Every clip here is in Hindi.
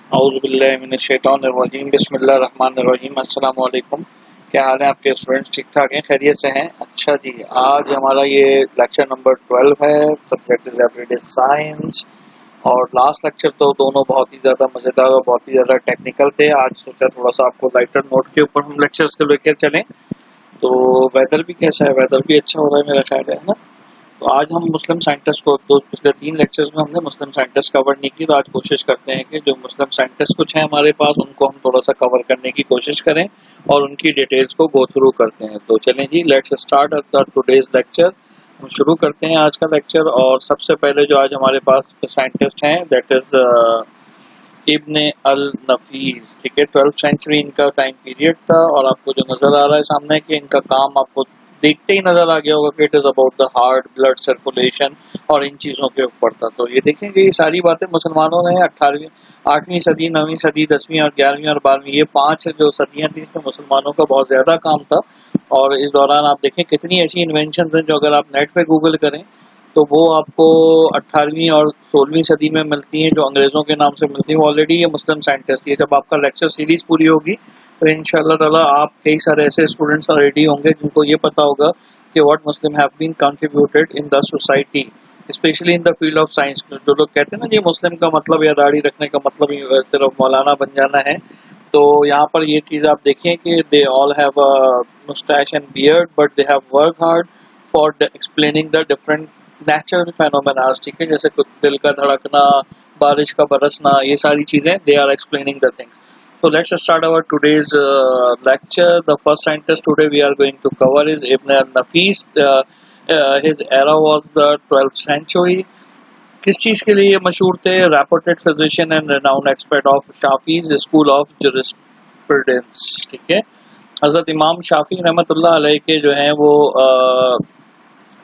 औज़ुबिल्लाहिमिनश्शैतानिर्रजीम बिस्मिल्लाहिर्रहमानिर्रहीम। अस्सलाम वालेकुम। क्या हाल है आपके स्टूडेंट्स? ठीक ठाक हैं, खैरियत से हैं? अच्छा जी, आज हमारा ये लेक्चर नंबर 12 है। Subject is everyday science. और लास्ट लेक्चर तो दोनों बहुत ही ज़्यादा मज़ेदार और बहुत ही ज़्यादा टेक्निकल थे। आज सोचा थोड़ा सा आपको लाइटर नोट के ऊपर हम लेक्चर्स को लेकर चलें। तो वेदर भी कैसा है? वेदर भी अच्छा हो रहा है मेरा ख्याल है ना। तो आज हम मुस्लिम साइंटिस्ट को पिछले 3 लेक्चर्स में हमने मुस्लिम साइंटिस्ट कवर नहीं की, तो आज कोशिश करते हैं कि जो मुस्लिम साइंटिस्ट कुछ हैं हमारे पास उनको हम थोड़ा सा कवर करने की कोशिश करें और उनकी डिटेल्स को गो थ्रू करते हैं। तो चलें जी, let's start the today's lecture. हम शुरू करते हैं आज का लेक्चर। और सबसे पहले जो आज हमारे पास साइंटिस्ट हैं दैट इज इब्न अल नफीस। ठीक है, 12th सेंचुरी इनका टाइम पीरियड था। और आपको जो नजर आ रहा है सामने कि इनका काम आपको देखते ही नजर आ गया होगा कि it is about the heart, blood circulation और इन चीजों के ऊपर था। तो ये देखेंगे ये सारी बातें मुसलमानों ने 18वीं 8वीं सदी, 9वीं सदी, 10वीं और 11वीं और 12वीं, ये 5 जो सदियां थी इसमें मुसलमानों का बहुत ज्यादा काम था। और इस दौरान आप देखें कितनी ऐसी इन्वेंशन हैं जो अगर आप नेट पे गूगल करें तो वो आपको 18वीं और 16वीं सदी में मिलती हैं, जो अंग्रेज़ों के नाम से मिलती हैं। वो ऑलरेडी ये मुस्लिम साइंटिस्ट, ये जब आपका लेक्चर सीरीज पूरी होगी तो इंशाल्लाह ताला आप कई सारे ऐसे स्टूडेंट्स रेडी होंगे जिनको ये पता होगा कि what Muslim have been contributed in the society, specially in the field of science. जो लोग कहते हैं ना, ये मुस्लिम का मतलब या दाढ़ी रखने का मतलब ही सिर्फ मौलाना बन जाना है, तो यहाँ पर ये चीज़ आप देखें कि they all have a mustache and beard but they have work hard for explaining the different natural phenomenas. ठीक है, जैसे कुछ दिल का धड़कना, बारिश का बरसना, ये सारी चीजें they are explaining the things. So let's start our today's lecture. The first scientist today we are going to cover is Ibn al-Nafis. His era was the 12th century. किस चीज के लिए मशहूर थे? Reputed physician and renowned expert of Shafi's school of jurisprudence. ठीक है, हजरत इमाम शाफी रहमतुल्लाह अलैह के जो हैं वो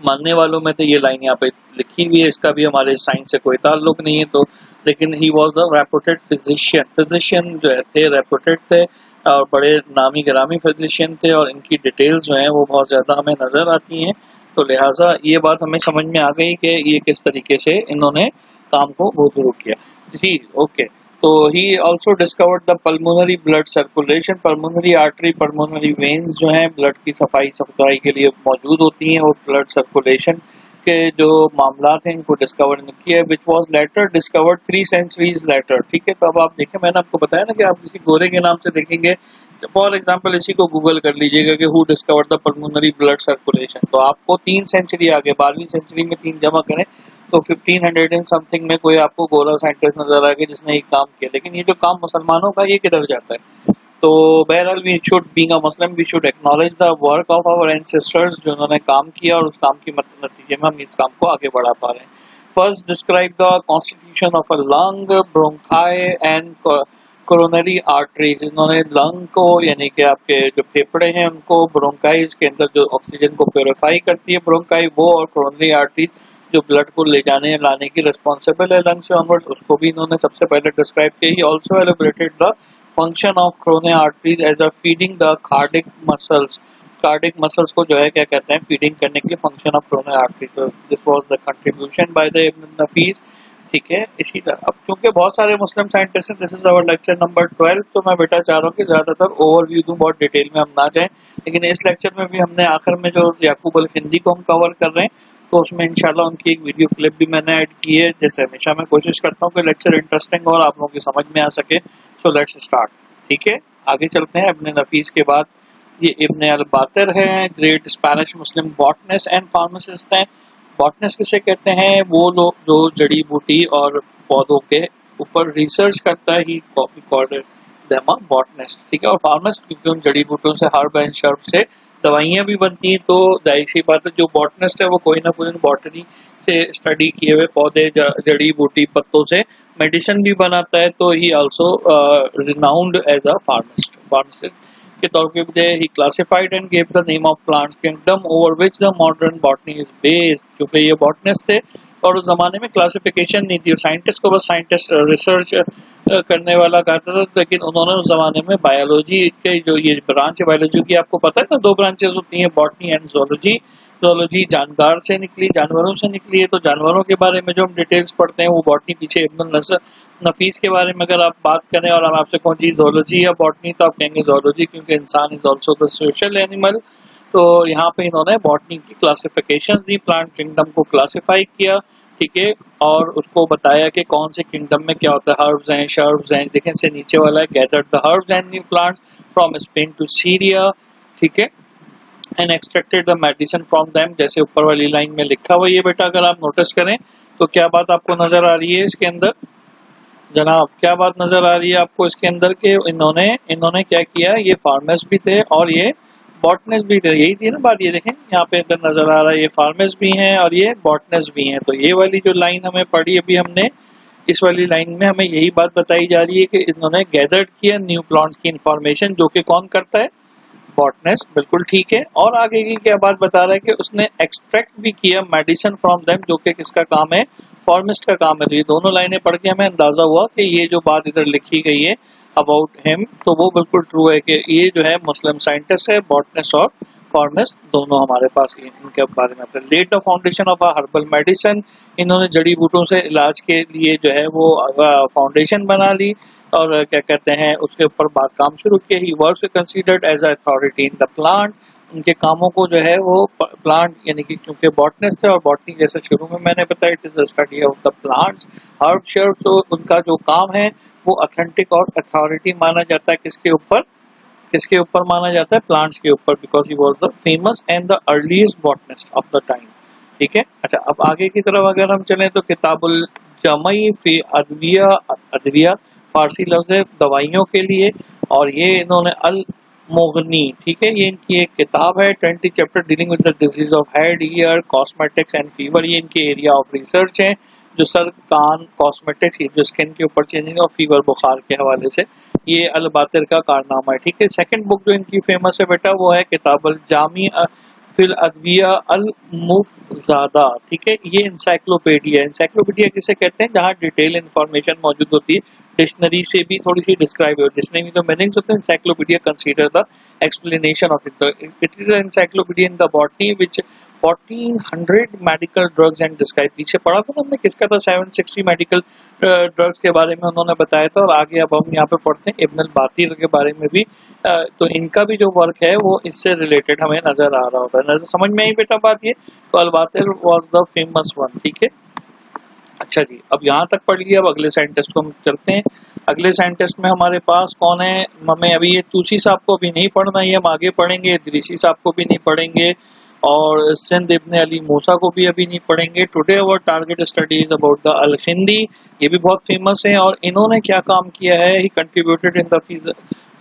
मानने वालों में तो ये लाइन यहाँ पे लिखी हुई है। इसका भी हमारे साइंस से कोई ताल्लुक नहीं है, तो लेकिन he was a reputed physician. Physician जो थे रेपुटेड थे और बड़े नामी गिरामी फिजिशियन थे, और इनकी डिटेल्स जो हैं वो बहुत ज़्यादा हमें नज़र आती हैं। तो लिहाजा ये बात हमें समझ में आ गई कि ये किस तरीके से इन्होंने काम को गो थ्रू किया जी। ओके, तो he also discovered the pulmonary blood circulation. Pulmonary artery, pulmonary veins जो हैं ब्लड की सफाई सफाई के लिए मौजूद होती हैं, और ब्लड सर्कुलेशन के जो मामला हैं इनको डिस्कवर किया, which was later discovered 3 centuries later. ठीक है, तो अब आप देखें, मैंने आपको बताया ना कि आप किसी गोरे के नाम से देखेंगे, फॉर एग्जाम्पल इसी को गूगल कर लीजिएगा कि who discovered the pulmonary blood circulation, तो आपको 3 सेंचुरी आगे 12वीं सेंचुरी में 3 जमा करें तो 1500 एंड समथिंग में कोई आपको गोरा साइंटिस्ट नजर आएगा जिसने ये काम किया। लेकिन ये जो काम मुसलमानों का, ये किधर जाता है? तो बहरहाल we should being a Muslim we should acknowledge the work of our ancestors, जो उन्होंने काम किया और उस काम के नतीजे में हम इस काम को आगे बढ़ा पा रहे हैं। First describe the constitution of a lung, bronchi and coronary arteries. इन्होंने लंग को, यानी कि आपके जो फेफड़े हैं उनको, ब्रोंकाई के अंदर जो ऑक्सीजन को प्योरीफाई करती है ब्रोंकाई वो, और कोरोनरी आर्टरीज जो ब्लड को ले जाने लाने की रिस्पॉन्सिबल है लंग से ऑनवर्ड्स, उसको भी इन्होंने सबसे पहले डिस्क्राइब किया। He also elaborated the function of coronary arteries as a feeding the cardiac muscles. Cardiac muscles को जो है क्या कहते हैं, फीडिंग करने के लिए फंक्शन ऑफ कोरोनरी आर्टरीज। तो this was the contribution by the Ibn Nafis. ठीक है, इसी तरह अब क्योंकि बहुत सारे मुस्लिम साइंटिस्ट हैं, this is our lecture number 12, तो मैं बेटा चाह रहा हूँ कि ज्यादातर ओवरव्यू दूं, बहुत डिटेल में हम ना जाएं। लेकिन इस लेक्चर में भी हमने आखिर में जो याकूब अल हिंदी को हम कवर कर रहे हैं, तो उसमें इंशाल्लाह उनकी एक वीडियो क्लिप भी मैंने ऐड की है। जैसे हमेशा मैं कोशिश करता हूँ कि लेक्चर इंटरेस्टिंग और आप लोगों की समझ में आ सके। So let's start. ठीक है, आगे चलते हैं। इब्न नफीस के बाद ये इब्न अल बातिर है, great Spanish Muslim botanist and pharmacist हैं। बॉटनिस्ट किसे कहते हैं? वो लोग जो जड़ी बूटी और पौधों के ऊपर रिसर्च करता है, he called them a botanist. ठीक है, और फार्मासिस्ट क्योंकि उन जड़ी बूटियों से, हर्ब एंड शर्ब से दवाइयाँ भी बनती हैं, तो जाहिर सी बात है जो बॉटनिस्ट है वो कोई ना कोई बॉटनी से स्टडी किए हुए पौधे, जड़ी बूटी, पत्तों से मेडिसिन भी बनाता है। तो he also renowned as a pharmacist के तौर पे मुझे he classified and gave the name of plants kingdom over which the modern botany is based. क्योंकि ये बॉटनिस्ट थे और उस जमाने में क्लासिफिकेशन नहीं थी, साइंटिस्ट को बस साइंटिस्ट रिसर्च करने वाला कहता था। लेकिन उन्होंने उस जमाने में बायोलॉजी के जो ये ब्रांच है बायोलॉजी की, आपको पता है ना 2 ब्रांचेस होती हैं, बॉटनी एंड जोलॉजी। zoology जानदार से निकली, जानवरों से निकली है, तो जानवरों के बारे में जो हम डिटेल्स पढ़ते हैं वो बॉटनी पीछे इब्न नफीस के बारे में अगर आप बात करें और हम आपसे कौन जी zoology या बॉटनी, तो आप कहेंगे zoology, क्योंकि इंसान is also the social animal. तो यहाँ पे इन्होंने बॉटनी की क्लासिफिकेशन दी, प्लांट किंगडम को क्लासिफाई किया, ठीक है, और उसको बताया कि कौन से किंगडम में क्या होता है, हर्ब्स हैं, शर्ब्स हैं, देखें से नीचे वाला है, gathered the herbs and new plants from Spain to Syria, ठीक है, and extracted the medicine from them, जैसे ऊपर वाली लाइन में लिखा हुआ है। ये बेटा अगर आप नोटिस करें तो क्या बात आपको नजर आ रही है इसके अंदर जनाब, क्या बात नजर आ रही है आपको इसके अंदर के इन्होंने क्या किया, ये फार्मर्स भी थे और ये बॉटनिस्ट भी थे, यही थी ना बात। ये देखें यहाँ पे इधर नजर आ रहा है, ये फार्मर्स भी हैं और ये बॉटनिस्ट भी हैं। तो ये वाली जो लाइन हमें पढ़ी अभी हमने, इस वाली लाइन में हमें यही बात बताई जा रही है कि इन्होंने गैदर्ड किया न्यू प्लांट्स की इंफॉर्मेशन, जो कि कौन करता है, बॉटनिस्ट, बिल्कुल ठीक है। और आगे की क्या बात बता रहा है कि उसने एक्सट्रैक्ट भी किया मेडिसिन फ्रॉम देम, जो कि किसका काम है, फार्मिस्ट का काम है। तो ये दोनों लाइनें पढ़ के हमें अंदाजा हुआ कि ये जो बात इधर लिखी गई है अबाउट हिम, तो वो बिल्कुल ट्रू है कि ये जो है मुस्लिम साइंटिस्ट है, बॉटनिस्ट और फार्मिस्ट दोनों हमारे पास इनके बारे में। Let the foundation of a herbal medicine, इन्होंने जड़ी बूटों से इलाज के लिए जो है वो फाउंडेशन बना ली और क्या कहते हैं उसके ऊपर बात काम शुरू किया। He works considered as authority in the plant, उनके कामों को जो है वो प्लांट यानी कि क्योंकि बॉटनिस्ट है और बॉटनी जैसे शुरू में मैंने बताया it is the study of the plants, herb shrub, तो उनका जो काम है वो ऑथेंटिक और अथॉरिटी माना जाता है किसके ऊपर माना जाता है, प्लांट्स के ऊपर, because he was the famous and the earliest botanist of the time, ठीक है। अच्छा, अब आगे की तरफ अगर हम चलें तो किताबुल जमई फी अदविया फारसी लफ्ज है दवाइयों के लिए, और ये इन्होंने अल मुगनी, ठीक है, ये इनकी एक किताब है, 20 chapter dealing with the disease of head, year, cosmetics and fever, ये इनके एरिया ऑफ रिसर्च है, जो सर, कान, कॉस्मेटिक्स, जो स्किन के ऊपर चेंजिंग और फीवर बुखार के हवाले से ये अल बातिर का कारनामा है, ठीक है। सेकंड बुक जो इनकी फेमस है बेटा वो है किताबुल जामी फिल अदविया अल मुफ्जादा, ठीक है, ये इंसाइक्लोपीडिया किसे कहते हैं, जहाँ डिटेल इंफॉर्मेशन मौजूद होती है, डिक्शनरी से भी थोड़ी सी डिस्क्राइब हो, डिक्शनरी में तो मीनिंग्स होते हैं, encyclopedia consider the explanation of it is an encyclopedia in the botany which 1400 medical drugs and describe, पीछे पढ़ा था हमने किसका था, 760 मेडिकल ड्रग्स के बारे में उन्होंने बताया था। और आगे अब हम यहाँ पे पढ़ते हैं इब्न बातिर के बारे में भी, तो इनका भी जो वर्क है वो इससे रिलेटेड हमें नजर आ रहा होता है, नजर समझ में आई बेटा बात ये। तो अल बातिर वाज द फेमस वन, ठीक है। अच्छा जी, अब यहाँ तक पढ़ लिया, अब अगले साइंटिस्ट को हम चलते हैं। अगले साइंटिस्ट में हमारे पास कौन है, हमें अभी ये तूसी साहब को भी नहीं पढ़ना, ये हम आगे पढ़ेंगे, इदरीसी साहब को भी नहीं पढ़ेंगे और सिंध इब्न अली मूसा को भी अभी नहीं पढ़ेंगे। Today our target study is about the al Kindi, ये भी बहुत फेमस है और इन्होंने क्या काम किया है, he contributed in the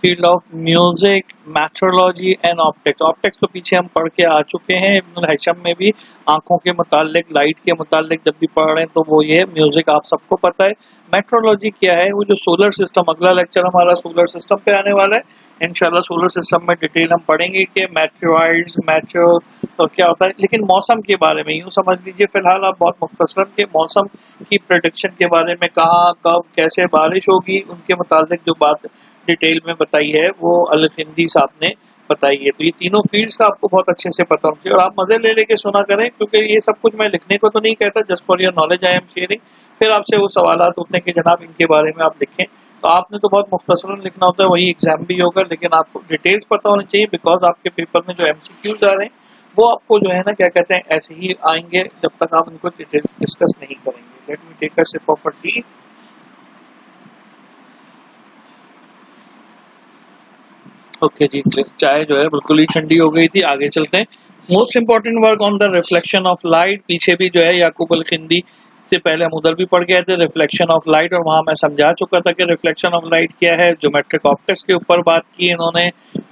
field of music, metrology and optics. Optics तो पीछे हम पढ़ के आ चुके हैं, इब्न हैशम में भी आंखों के मुतालिक, लाइट के मुतालिक जब भी पढ़ रहे हैं तो वो ये म्यूजिक आप सबको पता है। मेट्रोलॉजी क्या है, वो जो सोलर सिस्टम, अगला लेक्चर हमारा सोलर सिस्टम पे आने वाला है, इंशाल्लाह सोलर सिस्टम में डिटेल हम पढ़ेंगे कि मेट्रोइड्स, मेट्रो तो क्या होता है, लेकिन मौसम के बारे में यूं समझ लीजिए फिलहाल आप बहुत मुख्तसरन के मौसम की प्रेडिक्शन के बारे में, कहाँ कब कैसे बारिश होगी, उनके मुतालिक जो बात डिटेल में बताई है वो अल हिंदी साहब ने बताई है। तो ये तीनों फील्ड्स का आपको बहुत अच्छे से पता होना चाहिए और आप मजे ले लेके सुना करें, क्योंकि ये सब कुछ मैं लिखने को तो नहीं कहता, just for your knowledge I am sharing. फिर आपसे वो सवालात होते हैं कि जनाब इनके बारे में आप लिखें, तो आपने तो बहुत मुख्तसरन लिखना होता है, वही एग्जाम भी होगा, लेकिन आपको डिटेल्स पता होनी चाहिए, बिकॉज आपके पेपर में जो MCQs आ रहे हैं वो आपको जो है ना क्या कहते हैं ऐसे ही आएंगे जब तक आप उनको डिटेल डिस्कस नहीं करेंगे। Let me take a sip of a tea. Okay जी, चाय जो है बिल्कुल ही ठंडी हो गई थी, आगे चलते हैं। Most important work on the reflection of light, पीछे भी जो है याकूब अल खिंदी से पहले हम उधर भी पढ़ गए थे रिफ्लेक्शन ऑफ लाइट, और वहां मैं समझा चुका था कि रिफ्लेक्शन ऑफ लाइट क्या है। ज्योमेट्रिक ऑप्टिक्स के ऊपर बात की इन्होंने,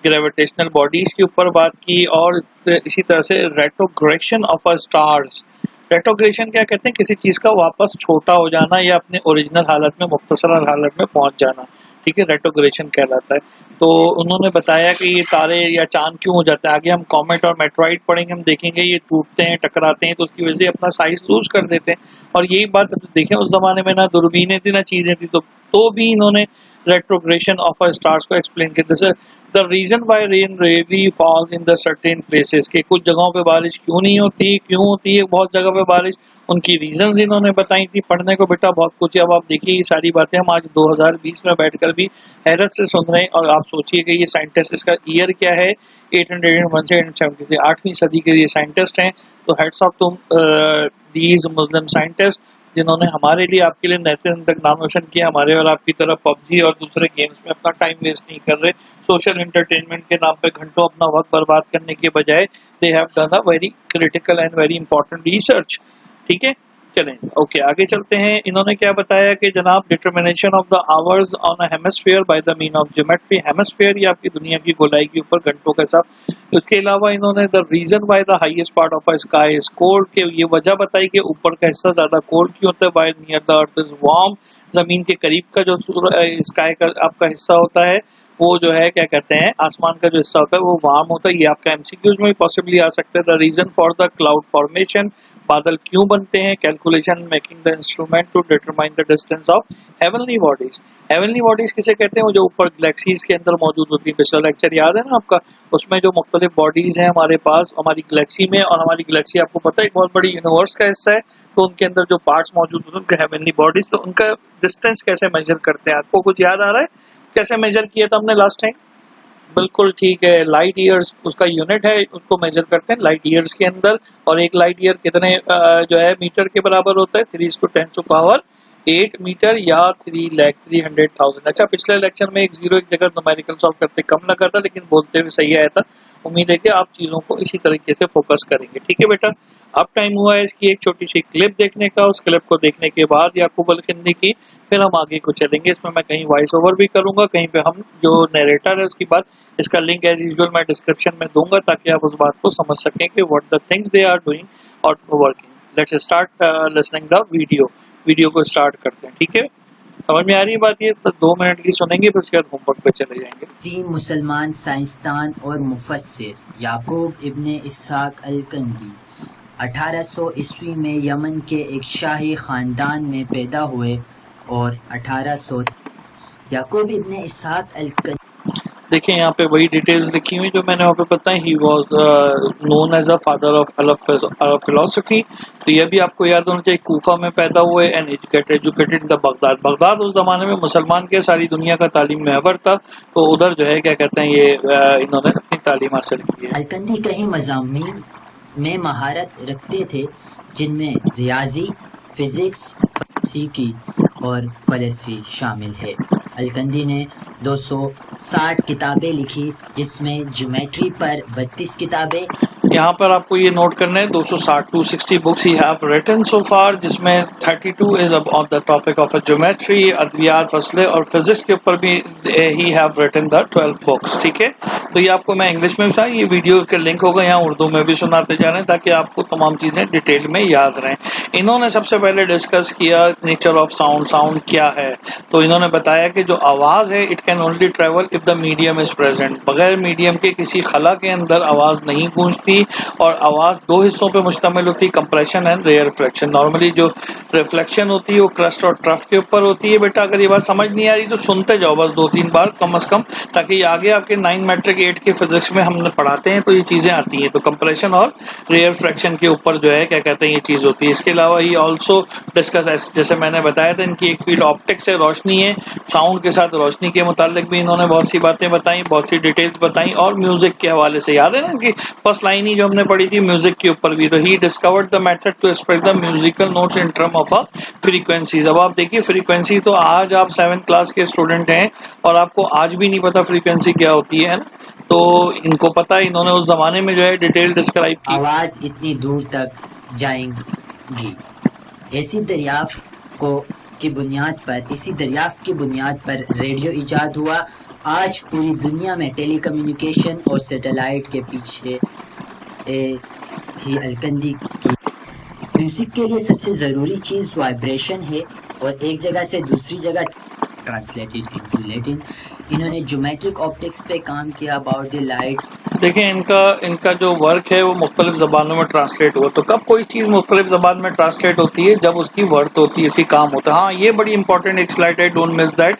ग्रेविटेशनल बॉडीज के ऊपर बात की, और इसी तरह से retrogression of a stars. Retrogression क्या कहते हैं, किसी चीज का वापस छोटा हो जाना या अपने ओरिजिनल हालत में, मुख्तसर हालत में पहुंच जाना, ठीक है, रेट्रोग्रेशन कहलाता है। तो उन्होंने बताया कि ये तारे या चांद क्यों हो जाता है, आगे हम कॉमेट और मेट्रॉइड पढ़ेंगे, हम देखेंगे ये टूटते हैं, टकराते हैं, तो उसकी वजह से अपना साइज लूज कर देते हैं। और यही बात देखें उस जमाने में ना दूरबीनें थी ना चीजें थी, तो भी इन्होंने रेट्रोग्रेशन ऑफ अ स्टार्स को एक्सप्लेन किया। जैसे the reason why rain heavy falls in the certain places, के कुछ जगहों पे बारिश क्यों नहीं होती, क्यों होती है बहुत जगह पे बारिश, उनकी रीजंस इन्होंने बताई थी। पढ़ने को बेटा बहुत कुछ है। अब आप देखिए ये सारी बातें हम आज 2020 में बैठकर भी हैरत से सुन रहे हैं। और आप सोचिए कि ये साइंटिस्ट, इसका ईयर क्या है 801 से 873, 8वीं सदी के ये साइंटिस्ट हैं। तो hats off to these Muslim scientist जिन्होंने हमारे लिए, आपके लिए नेशन तक नाम रोशन किया। हमारे और आपकी तरफ पबजी और दूसरे गेम्स में अपना टाइम वेस्ट नहीं कर रहे, सोशल एंटरटेनमेंट के नाम पे घंटों अपना वक्त बर्बाद करने के बजाय they have done a very critical and very important research. ठीक है, चलें ओके आगे चलते हैं। इन्होंने क्या बताया कि जनाब determination of the hours on a hemisphere by the mean of geometry. Hemisphere ये आपकी दुनिया की गोलाई के ऊपर घंटों के साथ। उसके अलावा इन्होंने the reason by the highest part of a sky is cold, के ये वजह बताई कि ऊपर का हिस्सा ज्यादा कोल्ड क्यों होता है। By near the earth is warm, जमीन के करीब का जो स्काई का आपका हिस्सा होता है वो जो है क्या कहते हैं, आसमान का जो हिस्सा होता है वो वार्म होता है। ये आपका एमसीक्यूज में भी पॉसिबली आ सकता है। The reason for the cloud formation, बादल क्यों बनते हैं। Calculation making the instrument to determine the distance of heavenly bodies. Heavenly bodies किसे कहते हैं, वो जो ऊपर गैलेक्सीज के अंदर मौजूद होती है। पिछला लेक्चर याद है ना आपका, उसमें जो मुख्तलिफ बॉडीज हैं हमारे पास हमारी गैलेक्सी में, और हमारी गैलेक्सी आपको पता है एक बहुत बड़ी यूनिवर्स का हिस्सा है। तो उनके अंदर जो पार्ट्स मौजूद होते हैं उनके हेवनली बॉडीज, तो उनका डिस्टेंस कैसे मेजर करते हैं, आपको कुछ याद आ रहा है कैसे मेजर किया था हमने लास्ट टाइम। बिल्कुल ठीक है, लाइट ईयर्स उसका यूनिट है, उसको मेजर करते हैं लाइट ईयर्स के अंदर। और एक लाइट ईयर कितने जो है मीटर के बराबर होता है, 3×10⁸ मीटर या 3,300,000। अच्छा, पिछले लेक्चर में एक जीरो एक जगह न्यूमेरिकल सॉल्व करते कम लगा था, लेकिन बोलते हुए सही आया था। उम्मीद है कि आप चीजों को इसी तरीके से फोकस करेंगे। ठीक है बेटा, अब टाइम हुआ है इसकी एक छोटी सी क्लिप देखने का। उस क्लिप को देखने के बाद याकूब अल-किंदी की फिर हम आगे को चलेंगे। इसमें मैं कहीं वॉइस ओवर भी करूंगा, कहीं पे हम जो नरेटर है उसकी बात, इसका लिंक एज यूजुअल मैं डिस्क्रिप्शन में दूंगा ताकि आप उस बात को समझ सकें कि what the things they are doing और working. Let's start listening the video को स्टार्ट करते हैं। ठीक है, समझ में आ रही है बात, ये तो 2 मिनट की सुनेंगे फिर उसके बाद होमवर्क पे चले जाएंगे। जी, मुसलमान साइंसदान और मुफस्सिर याकूब इब्ने इसहाक अल-किंदी 1800 ईस्वी में यमन के एक शाही खानदान में पैदा हुए और 1800 याकूब इब्ने इसहाक अल-किंदी, देखिए यहाँ पे वही डिटेल्स लिखी हुई जो मैंने वहाँ पे बताई। He was known as a father of Arab philosophy. तो ये भी आपको याद होना चाहिए, कूफा में पैदा हुए एंड एजुकेटेड द बगदाद उस जमाने में मुसलमान के सारी दुनिया का तालीम महवर था। तो उधर जो है क्या कहते हैं ये इन्होंने अपनी तालीम हासिल की है। अल-किंदी कई मज़ामीन में महारत रखते थे जिनमें रियाजी, फिजिक्स, फ़िज़िकी और फ़लसफ़ी शामिल है। अल-किंदी ने 260 किताबें लिखी जिसमें ज्योमेट्री पर 32 किताबें। यहाँ पर आपको ये नोट करना है 260 books he have written so far, जिसमें 32 is on the topic of geometry, अद्वियात, फसले और फिजिक्स के ऊपर भी he have written the 12 books. ठीक है, तो ये आपको मैं इंग्लिश में भी, ये वीडियो के लिंक होगा यहाँ उर्दू में भी सुनाते जा रहे हैं ताकि आपको तमाम चीजें डिटेल में याद रहें। इन्होंने सबसे पहले डिस्कस किया नेचर ऑफ साउंड, साउंड क्या है। तो इन्होंने बताया कि जो आवाज है it can only travel if the medium is present, बगैर मीडियम के किसी खला के अंदर आवाज नहीं गूंजती। और आवाज 2 हिस्सों पे मुश्तमिल होती है, compression and rare reflection. Normally जो रिफ्लेक्शन होती है वो क्रस्ट और ट्रफ के ऊपर होती है। बेटा अगर ये बात समझ नहीं आ रही तो सुनते जाओ बस 2-3 बार कम से कम, ताकि ये आगे आपके 9 मैट्रिक 8 के फिजिक्स में हमने पढ़ाते हैं तो ये चीजें आती हैं। तो कंप्रेशन और रेयर फ्रैक्शन के ऊपर जो है क्या कहते हैं ये चीज होती है। इसके अलावा ये ऑल्सो डिस्कस, जैसे मैंने बताया था इनकी एक फील्ड ऑप्टिक्स है, रोशनी है। साउंड के साथ रोशनी के मुतालिक भी इन्होंने बहुत सी बातें बताई, बहुत सी डिटेल्स बताई। और म्यूजिक के हवाले से याद है ना कि फर्स्ट लाइन ही जो हमने पढ़ी थी म्यूजिक के ऊपर भी, तो he discovered the method to express the musical notes in term of a frequencies. अब आप देखिए फ्रीक्वेंसी, तो आज आप 7th क्लास के स्टूडेंट हैं और आपको आज भी नहीं पता फ्रीक्वेंसी क्या होती है ना, तो इनको पता है, इन्होंने उस जमाने में जो है डिटेल डिस्क्राइब की। आवाज इतनी दूर तक जाएंगी, ऐसी दरियाफ्त की बुनियाद पर रेडियो इजाद हुआ। आज पूरी दुनिया में टेलीकम्युनिकेशन और सैटेलाइट के पीछे ही अल-किंदी की। म्यूजिक के लिए सबसे ज़रूरी चीज़ वाइब्रेशन है और एक जगह से दूसरी जगह ट्रांसलेटेड इनटू लैटिन। इन्होंने ज्योमेट्रिक ऑप्टिक्स पे काम किया, अबाउट द लाइट देखिए इनका जो वर्क है वो मुख्तलिफ ज़बानों में ट्रांसलेट हुआ। तो कब कोई चीज़ मुख्तलिफ ज़बान में ट्रांसलेट होती है? जब उसकी वर्थ होती है, उसकी काम होता है। हाँ, ये बड़ी इंपॉर्टेंट एक स्लाइड है, डोंट मिस दैट।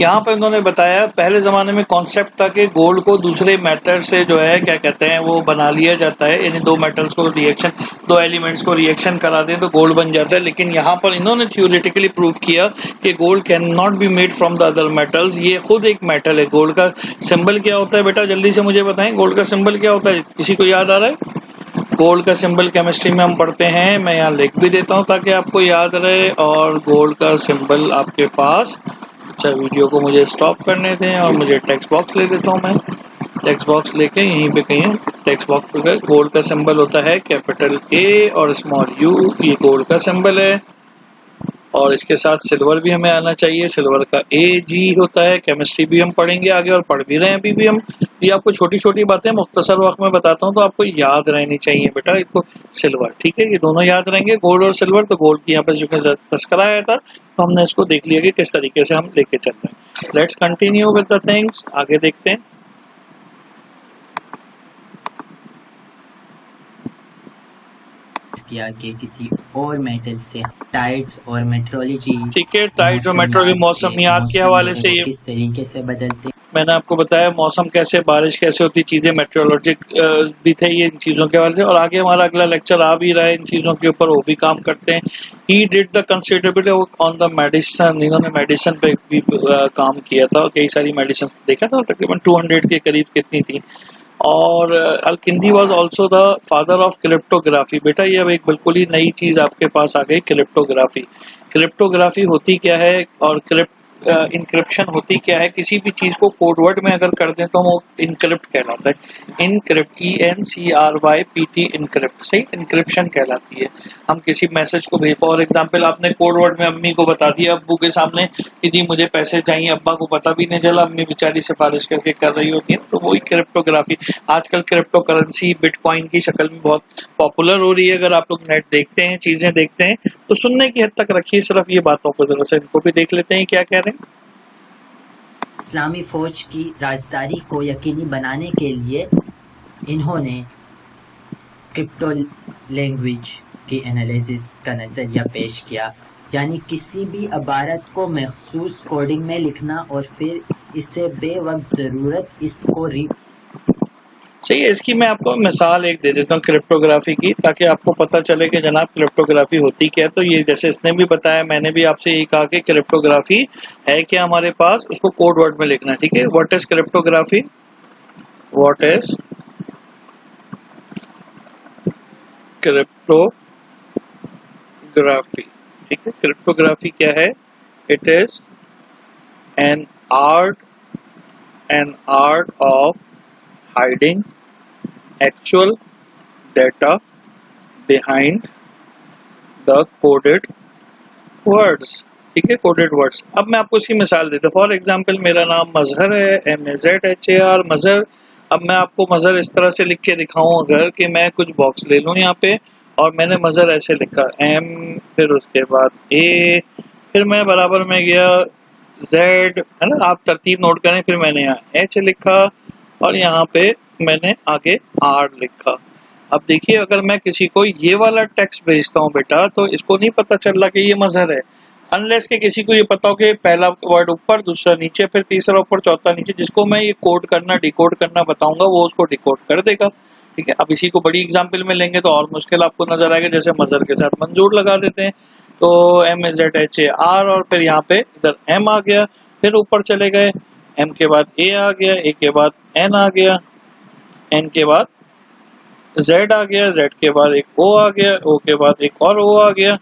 यहाँ पर इन्होंने बताया पहले ज़माने में कॉन्सेप्ट था कि गोल्ड को दूसरे मेटल से जो है क्या कहते हैं वो बना लिया जाता है, यानी दो मेटल्स को रिएक्शन, दो एलिमेंट्स को रिएक्शन करा दें तो गोल्ड बन जाता है। लेकिन यहाँ पर इन्होंने थ्योरेटिकली प्रूव किया कि gold can not be made from the other metals. ये खुद एक मेटल है। गोल्ड का सिंबल क्या होता है बेटा? जल्दी से मुझे बताएं, गोल्ड का सिंबल क्या होता है? किसी को याद आ रहा है? गोल्ड का सिंबल केमिस्ट्री में हम पढ़ते हैं, मैं यहाँ लिख भी देता हूँ ताकि आपको याद रहे। और गोल्ड का सिंबल आपके पास, अच्छा वीडियो को मुझे स्टॉप करने दें और मुझे टेक्स्ट बॉक्स ले लेता हूँ। मैं टेक्स्ट बॉक्स लेके यहीं पे कहीं टेक्स्ट बॉक्स पे गोल्ड का सिंबल होता है कैपिटल ए और स्मॉल यू, ये गोल्ड का सिंबल है। और इसके साथ सिल्वर भी हमें आना चाहिए, सिल्वर का AG होता है। केमिस्ट्री भी हम पढ़ेंगे आगे और पढ़ भी रहे हैं अभी भी हम। ये आपको छोटी छोटी बातें मुख्तसर वक्त में बताता हूँ तो आपको याद रहनी चाहिए बेटा। इसको सिल्वर, ठीक है, ये दोनों याद रहेंगे, गोल्ड और सिल्वर। तो गोल्ड की यहाँ पर जो तस्करा आया था तो हमने इसको देख लिया कि किस तरीके से हम लेके चल रहे हैं। Let's continue with the things, आगे देखते हैं। किया कि किसी और मेटल से टाइड्स और मेट्रोलॉजी, ठीक है, टाइड्स और मेट्रोलॉजी मौसमियात के हवाले से ये किस तरीके से बदलते, मैंने आपको बताया मौसम कैसे, बारिश कैसे होती, चीजें मेट्रोलॉजिक भी थे ये इन चीजों के हवाले से। और आगे हमारा अगला लेक्चर आ भी रहा है इन चीजों के ऊपर, वो भी काम करते हैं। He did the considerable on the medicine, इन्होंने मेडिसिन पे भी काम किया था और कई सारी मेडिसिन देखा था, तकरीबन 200 के करीब कितनी थी। और al Kindi was also the father of cryptography. बेटा ये अब एक बिल्कुल ही नई चीज आपके पास आ गई, क्रिप्टोग्राफी। क्रिप्टोग्राफी होती क्या है और इंक्रिप्शन होती क्या है? किसी भी चीज को कोडवर्ड में अगर कर दें तो वो इनक्रिप्ट कहलाता है। इनक्रिप्ट, ENCRYPT, इनक्रिप्ट, सही, इनक्रिप्शन कहलाती है। हम किसी मैसेज को भेज, फॉर एग्जांपल आपने कोडवर्ड में अम्मी को बता दिया, अब्बू के सामने कि दी मुझे पैसे चाहिए, अब्बा को पता भी नहीं चला, अम्मी बेचारी सिफारिश करके कर रही होती है, तो वही क्रिप्टोग्राफी। आजकल क्रिप्टो करेंसी बिटकॉइन की शक्ल में बहुत पॉपुलर हो रही है। अगर आप लोग नेट देखते हैं, चीजें देखते हैं तो सुनने की हद तक रखिए सिर्फ ये बातों को, जरा से इनको भी देख लेते हैं क्या कह रहे हैं। इस्लामी फौज की राजदारी को यकीनी बनाने के लिए इन्होंने क्रिप्टो लैंग्वेज की एनालिसिस का नजरिया पेश किया, यानी किसी भी इबारत को मखसूस कोडिंग में लिखना और फिर इसे बेवक्त ज़रूरत इसको सही है। इसकी मैं आपको मिसाल एक दे देता हूँ क्रिप्टोग्राफी की, ताकि आपको पता चले कि जनाब क्रिप्टोग्राफी होती क्या है। तो ये जैसे इसने भी बताया, मैंने भी आपसे यही कहा कि क्रिप्टोग्राफी है क्या हमारे पास, उसको कोड वर्ड में लिखना है, ठीक है। What is cryptography? What is cryptography? ठीक है, क्रिप्टोग्राफी क्या है? It is an art of hiding actual data behind the coded words, ठीक है, कोडेड वर्ड्स। अब मैं आपको इसकी मिसाल देता हूँ। फॉर एग्जांपल मेरा नाम मजहर है, MAZHAR, मजहर। अब मैं आपको मजहर इस तरह से लिख के दिखाऊं, अगर कि मैं कुछ बॉक्स ले लूं यहाँ पे और मैंने मजहर ऐसे लिखा M, फिर उसके बाद A, फिर मैं बराबर में गया Z, है ना, आप तरतीब नोट करें। फिर मैंने यहाँ H लिखा और यहाँ पे मैंने आगे R लिखा। अब देखिए, अगर मैं किसी को ये वाला टेक्स्ट भेजता हूँ बेटा, तो इसको नहीं पता चल रहा कि ये मजहर है, अनलेस के किसी को ये पता हो कि पहला वर्ड ऊपर, दूसरा नीचे, फिर तीसरा ऊपर, चौथा नीचे। जिसको मैं ये कोड करना, डिकोड करना बताऊंगा, वो उसको डिकोड कर देगा, ठीक है। अब इसी को बड़ी एग्जाम्पल में लेंगे तो और मुश्किल आपको नजर आएगा। जैसे मजहर के साथ मंजूर लगा देते हैं, तो MAZHAR और फिर यहाँ पे इधर M आ गया, फिर ऊपर चले गए, M के बाद A आ गया, A के बाद N आ गया, N के बाद Z आ गया, Z के बाद एक O आ गया, O के बाद एक और O आ गया,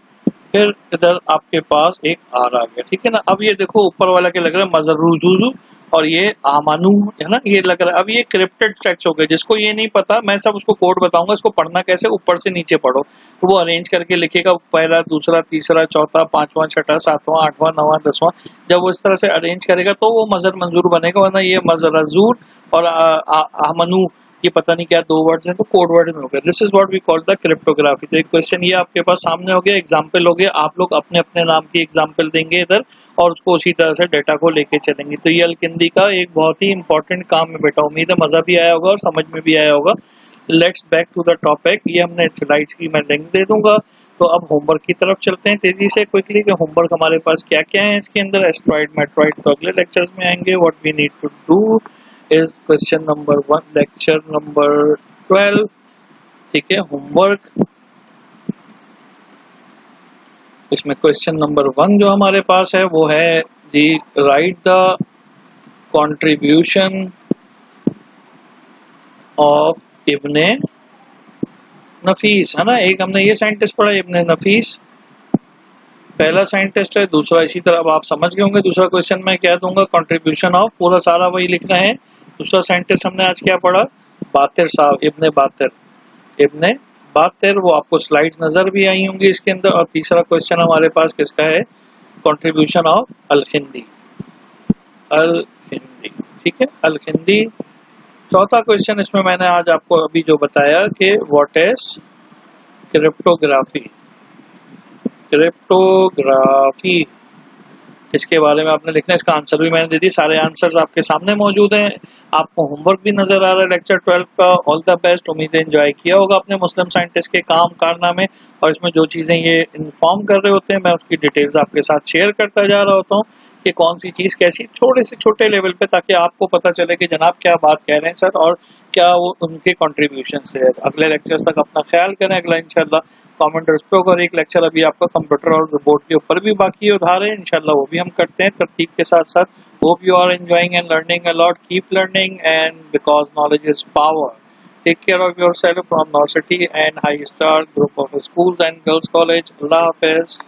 फिर इधर आपके पास एक R आ गया, ठीक है ना। अब ये देखो ऊपर वाला क्या लग रहा है, मजरूजुजू, और ये आमानू, है ना, ये लग रहा है। अब ये क्रिप्टेड टेक्स्ट हो गए, जिसको ये नहीं पता, मैं सब उसको कोड बताऊंगा, इसको पढ़ना कैसे, ऊपर से नीचे पढ़ो, तो वो अरेंज करके लिखेगा, पहला, दूसरा, तीसरा, चौथा, पांचवा, छठा, सातवां, आठवां, नौवां, दसवां। जब वो इस तरह से अरेंज करेगा तो वो मजर मंजूर बनेगा, वरना ये मजरजूर और आमनू ये पता नहीं क्या दो वर्ड्स हैं तो कोड वर्ड में हो गया। This is what we call the cryptography. तो एक क्वेश्चन ये आपके पास सामने हो गया, एग्जाम्पल हो गया, आप लोग अपने अपने नाम की एग्जाम्पल देंगे इधर और उसको उसी तरह से डेटा को लेके चलेंगे। तो ये अलकिंदी का एक बहुत ही इंपॉर्टेंट काम है बेटा, उम्मीद है मजा भी आया होगा और समझ में भी आया होगा। Let's back to the topic. ये हमने स्लाइड्स की मैं लिंक दे दूंगा। तो अब होमवर्क की तरफ चलते हैं तेजी से क्विकली कि होमवर्क हमारे पास क्या क्या है इसके अंदर। एस्ट्रॉइड मेट्रॉइड तो अगले लेक्चर्स में आएंगे। What we need to do is question number 1 lecture number 12। ठीक है, होमवर्क इसमें क्वेश्चन नंबर 1 जो हमारे पास है वो है दी राइट द कंट्रीब्यूशन ऑफ इब्ने नफीस, है ना। एक हमने ये साइंटिस्ट पढ़ा इब्ने नफीस, पहला साइंटिस्ट है। दूसरा इसी तरह अब आप समझ गए होंगे, दूसरा क्वेश्चन मैं क्या दूंगा, कंट्रीब्यूशन ऑफ, पूरा सारा वही लिखना है। दूसरा साइंटिस्ट हमने आज क्या पढ़ा, बातिर साहब, इब्ने बातिर, इब्ने बातिर, वो आपको स्लाइड्स नजर भी आई होंगी इसके अंदर। और तीसरा क्वेश्चन हमारे पास किसका है, कंट्रीब्यूशन ऑफ अल-खिंदी, अल-खिंदी, ठीक है, अल-खिंदी। चौथा क्वेश्चन इसमें मैंने आज आपको अभी जो बताया कि व्हाट इज क्रिप्टोग्राफी, क्रिप्टोग्राफी इसके बारे में आपने लिखना है। इसका आंसर भी मैंने दे दी, सारे आंसर्स आपके सामने मौजूद हैं। आपको होमवर्क भी नजर आ रहा है लेक्चर 12 का। ऑल द बेस्ट, उम्मीद है एंजॉय किया होगा अपने मुस्लिम साइंटिस्ट के काम कारनामे। और इसमें जो चीजें ये इन्फॉर्म कर रहे होते हैं मैं उसकी डिटेल्स आपके साथ शेयर करता जा रहा होता हूँ कि कौन सी चीज कैसी, थोड़े से छोटे लेवल पे, ताकि आपको पता चले कि जनाब क्या बात कह रहे हैं सर और क्या वो उनके कॉन्ट्रीब्यूशन है। अगले लेक्चर्स तक अपना ख्याल करें। अगला इंशाल्लाह कमेंटर्स पे होगा। एक लेक्चर अभी आपका कंप्यूटर और रोबोट के ऊपर भी बाकी है, उधार है, इंशाल्लाह वो भी हम करते हैं तरतीब के साथ साथ। Hope you are enjoying and learning a lot, keep learning and because knowledge is power. Take care of yourself from Noor city and high star group of schools and girls college. अल्लाह हाफिज।